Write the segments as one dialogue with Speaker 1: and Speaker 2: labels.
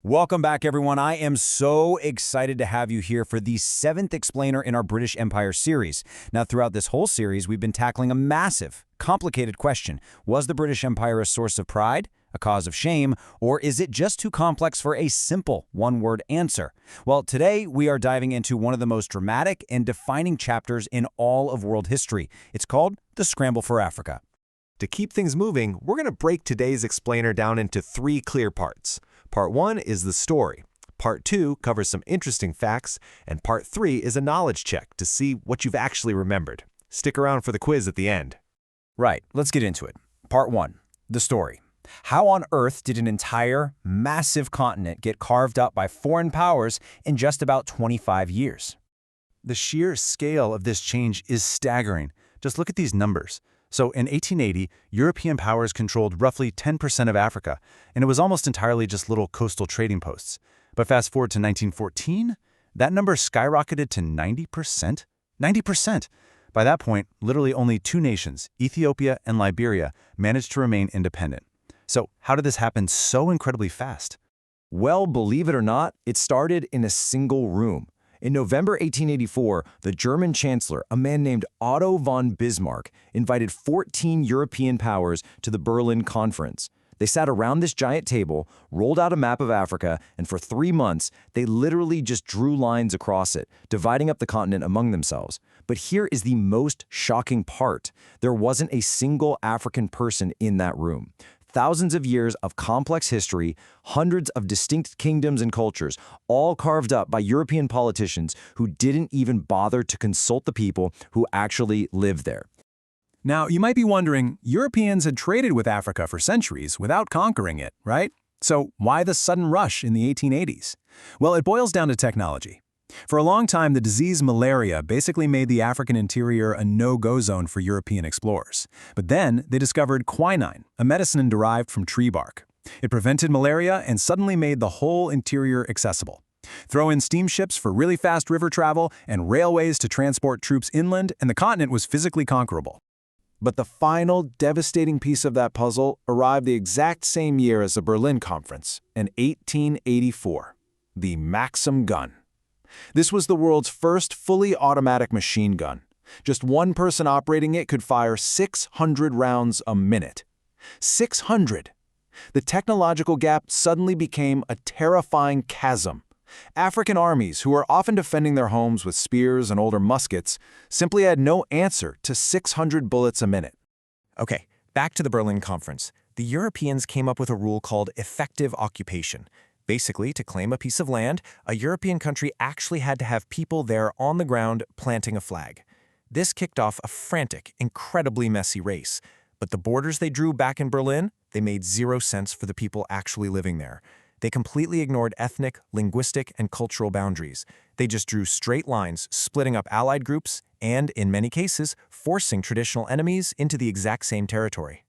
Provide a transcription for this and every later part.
Speaker 1: Welcome back, everyone. I am so excited to have you here for the 7th explainer in our British Empire series. Now, throughout this whole series, we've been tackling a massive, complicated question. Was the British Empire a source of pride, a cause of shame, or is it just too complex for a simple one-word answer? Well, today we are diving into one of the most dramatic and defining chapters in all of world history. It's called the Scramble for Africa.
Speaker 2: To keep things moving, we're going to break today's explainer down into 3 clear parts. Part 1 is the story. Part 2 covers some interesting facts, and Part 3 is a knowledge check to see what you've actually remembered. Stick around for the quiz at the end.
Speaker 1: Right, let's get into it. Part 1, the story. How on earth did an entire, massive continent get carved up by foreign powers in just about 25 years?
Speaker 3: The sheer scale of this change is staggering. Just look at these numbers. So in 1880, European powers controlled roughly 10% of Africa, and it was almost entirely just little coastal trading posts. But fast forward to 1914, that number skyrocketed to 90%. 90%! By that point, literally only 2 nations, Ethiopia and Liberia, managed to remain independent. So how did this happen so incredibly fast?
Speaker 4: Well, believe it or not, it started in a single room. In November 1884, the German chancellor, a man named Otto von Bismarck, invited 14 European powers to the Berlin Conference. They sat around this giant table, rolled out a map of Africa, and for 3 months, they literally just drew lines across it, dividing up the continent among themselves. But here is the most shocking part. There wasn't a single African person in that room. Thousands of years of complex history, hundreds of distinct kingdoms and cultures, all carved up by European politicians who didn't even bother to consult the people who actually lived there.
Speaker 3: Now, you might be wondering, Europeans had traded with Africa for centuries without conquering it, right? So why the sudden rush in the 1880s? Well, it boils down to technology. For a long time, the disease malaria basically made the African interior a no-go zone for European explorers. But then they discovered quinine, a medicine derived from tree bark. It prevented malaria and suddenly made the whole interior accessible. Throw in steamships for really fast river travel and railways to transport troops inland, and the continent was physically conquerable.
Speaker 5: But the final devastating piece of that puzzle arrived the exact same year as the Berlin Conference, in 1884, the Maxim gun. This was the world's first fully automatic machine gun. Just one person operating it could fire 600 rounds a minute. 600! The technological gap suddenly became a terrifying chasm. African armies, who were often defending their homes with spears and older muskets, simply had no answer to 600 bullets a minute.
Speaker 6: Okay, back to the Berlin Conference. The Europeans came up with a rule called effective occupation. Basically, to claim a piece of land, a European country actually had to have people there on the ground planting a flag. This kicked off a frantic, incredibly messy race. But the borders they drew back in Berlin, they made 0 sense for the people actually living there. They completely ignored ethnic, linguistic, and cultural boundaries. They just drew straight lines, splitting up allied groups, and, in many cases, forcing traditional enemies into the exact same territory.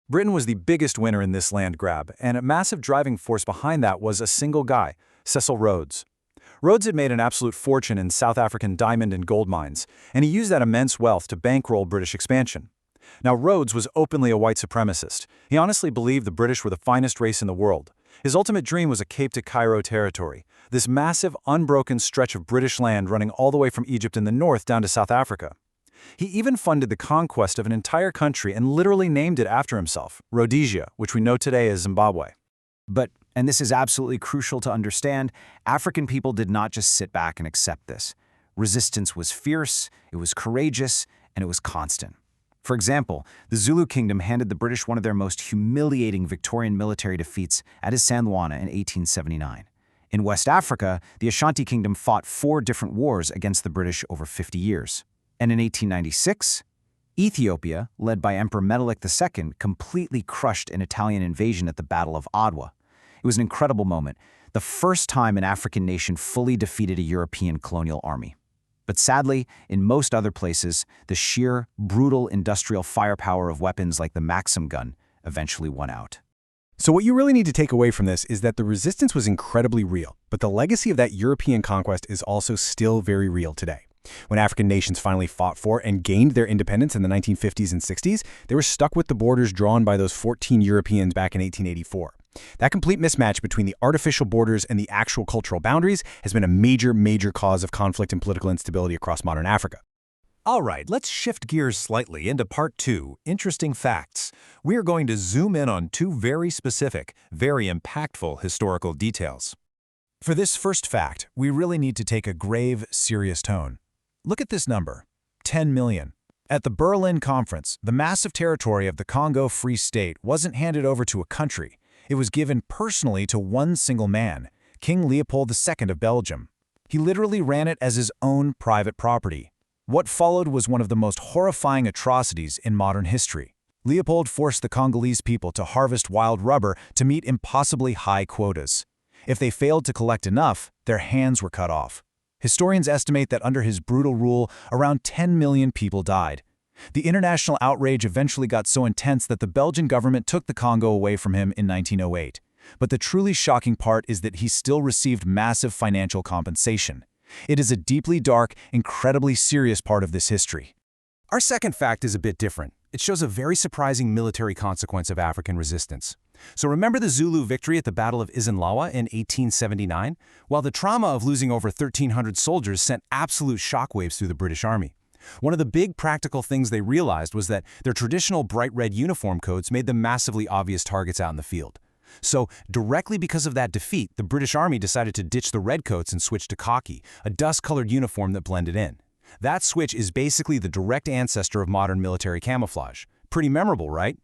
Speaker 3: Britain was the biggest winner in this land grab, and a massive driving force behind that was a single guy, Cecil Rhodes. Rhodes had made an absolute fortune in South African diamond and gold mines, and he used that immense wealth to bankroll British expansion. Now, Rhodes was openly a white supremacist. He honestly believed the British were the finest race in the world. His ultimate dream was a Cape to Cairo territory, this massive, unbroken stretch of British land running all the way from Egypt in the north down to South Africa. He even funded the conquest of an entire country and literally named it after himself, Rhodesia, which we know today as Zimbabwe.
Speaker 1: But, and this is absolutely crucial to understand, African people did not just sit back and accept this. Resistance was fierce, it was courageous, and it was constant. For example, the Zulu kingdom handed the British one of their most humiliating Victorian military defeats at Isandlwana in 1879. In West Africa, the Ashanti kingdom fought 4 different wars against the British over 50 years. And in 1896, Ethiopia, led by Emperor Menelik II, completely crushed an Italian invasion at the Battle of Adwa. It was an incredible moment, the first time an African nation fully defeated a European colonial army. But sadly, in most other places, the sheer, brutal industrial firepower of weapons like the Maxim gun eventually won out.
Speaker 7: So what you really need to take away from this is that the resistance was incredibly real, but the legacy of that European conquest is also still very real today. When African nations finally fought for and gained their independence in the 1950s and 60s, they were stuck with the borders drawn by those 14 Europeans back in 1884. That complete mismatch between the artificial borders and the actual cultural boundaries has been a major cause of conflict and political instability across modern Africa.
Speaker 3: All right, let's shift gears slightly into Part 2, Interesting Facts. We are going to zoom in on two very specific, very impactful historical details. For this first fact, we really need to take a grave, serious tone. Look at this number, 10 million. At the Berlin Conference, the massive territory of the Congo Free State wasn't handed over to a country. It was given personally to one single man, King Leopold II of Belgium. He literally ran it as his own private property. What followed was one of the most horrifying atrocities in modern history. Leopold forced the Congolese people to harvest wild rubber to meet impossibly high quotas. If they failed to collect enough, their hands were cut off. Historians estimate that under his brutal rule, around 10 million people died. The international outrage eventually got so intense that the Belgian government took the Congo away from him in 1908. But the truly shocking part is that he still received massive financial compensation. It is a deeply dark, incredibly serious part of this history. Our second fact is a bit different. It shows a very surprising military consequence of African resistance. So remember the Zulu victory at the Battle of Isandlwana in 1879? Well, the trauma of losing over 1,300 soldiers sent absolute shockwaves through the British Army. One of the big practical things they realized was that their traditional bright red uniform coats made them massively obvious targets out in the field. So, directly because of that defeat, the British Army decided to ditch the redcoats and switch to khaki, a dust-colored uniform that blended in. That switch is basically the direct ancestor of modern military camouflage. Pretty memorable, right?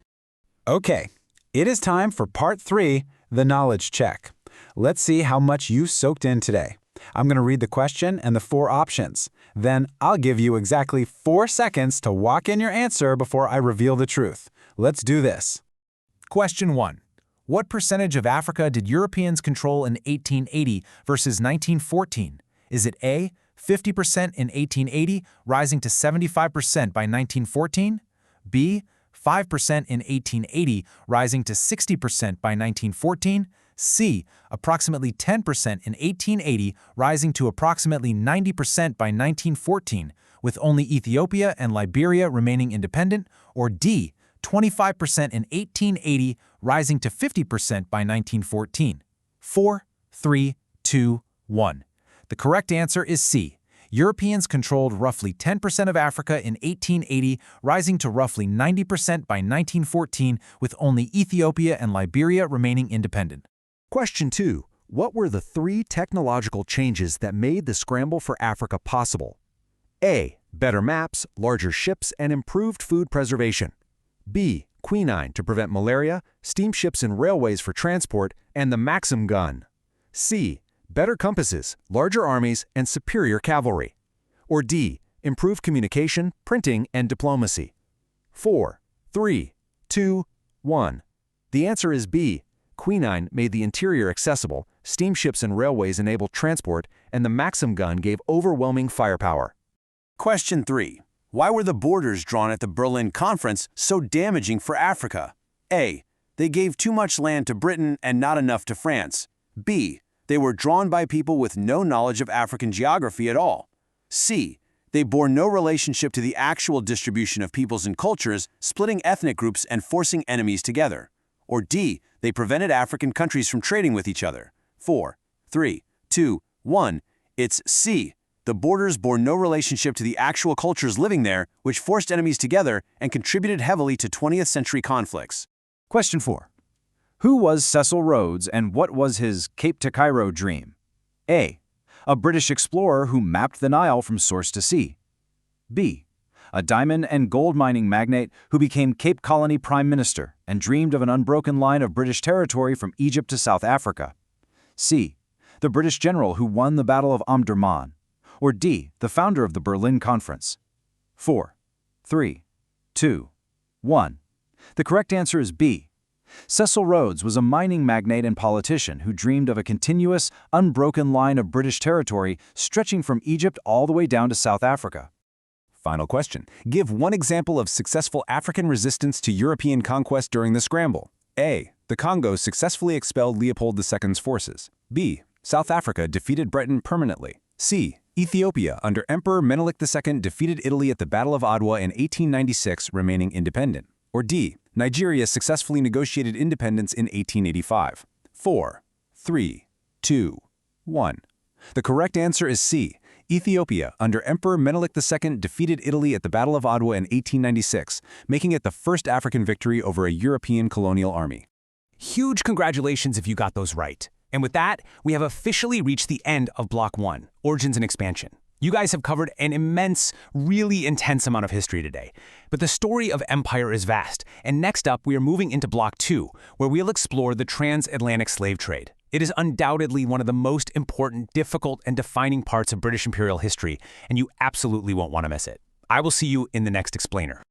Speaker 7: Okay, it is time for Part 3, the knowledge check. Let's see how much you soaked in today. I'm going to read the question and the 4 options. Then I'll give you exactly 4 seconds to walk in your answer before I reveal the truth. Let's do this.
Speaker 3: Question 1. What percentage of Africa did Europeans control in 1880 versus 1914? Is it A, 50% in 1880, rising to 75% by 1914? B, 5% in 1880, rising to 60% by 1914? C, approximately 10% in 1880, rising to approximately 90% by 1914, with only Ethiopia and Liberia remaining independent? Or D, 25% in 1880, rising to 50% by 1914? 4, 3, 2, 1. The correct answer is C. Europeans controlled roughly 10% of Africa in 1880, rising to roughly 90% by 1914, with only Ethiopia and Liberia remaining independent.
Speaker 2: Question 2. What were the 3 technological changes that made the scramble for Africa possible? A. Better maps, larger ships, and improved food preservation. B. Quinine to prevent malaria, steamships and railways for transport, and the Maxim gun. C. Better compasses, larger armies, and superior cavalry. Or D. Improved communication, printing, and diplomacy. 4, 3, 2, 1. The answer is B. Quinine made the interior accessible, steamships and railways enabled transport, and the Maxim gun gave overwhelming firepower.
Speaker 1: Question 3. Why were the borders drawn at the Berlin Conference so damaging for Africa? A. They gave too much land to Britain and not enough to France. B. They were drawn by people with no knowledge of African geography at all. C. They bore no relationship to the actual distribution of peoples and cultures, splitting ethnic groups and forcing enemies together. Or D. They prevented African countries from trading with each other. 4, 3, 2, 1. It's C. The borders bore no relationship to the actual cultures living there, which forced enemies together and contributed heavily to 20th century conflicts.
Speaker 5: Question 4. Who was Cecil Rhodes and what was his Cape to Cairo dream? A. A British explorer who mapped the Nile from source to sea. B. A diamond and gold mining magnate who became Cape Colony Prime Minister and dreamed of an unbroken line of British territory from Egypt to South Africa. C. The British general who won the Battle of Omdurman. Or D. The founder of the Berlin Conference. 4, 3, 2, 1. The correct answer is B. Cecil Rhodes was a mining magnate and politician who dreamed of a continuous, unbroken line of British territory stretching from Egypt all the way down to South Africa.
Speaker 3: Final question. Give one example of successful African resistance to European conquest during the Scramble. A. The Congo successfully expelled Leopold II's forces. B. South Africa defeated Britain permanently. C. Ethiopia, under Emperor Menelik II, defeated Italy at the Battle of Adwa in 1896, remaining independent. Or D, Nigeria successfully negotiated independence in 1885? 4, 3, 2, 1. The correct answer is C. Ethiopia, under Emperor Menelik II, defeated Italy at the Battle of Adwa in 1896, making it the first African victory over a European colonial army.
Speaker 1: Huge congratulations if you got those right. And with that, we have officially reached the end of Block 1, Origins and Expansion. You guys have covered an immense, really intense amount of history today. But the story of empire is vast, and next up we are moving into Block 2, where we'll explore the transatlantic slave trade. It is undoubtedly one of the most important, difficult, and defining parts of British imperial history, and you absolutely won't want to miss it. I will see you in the next explainer.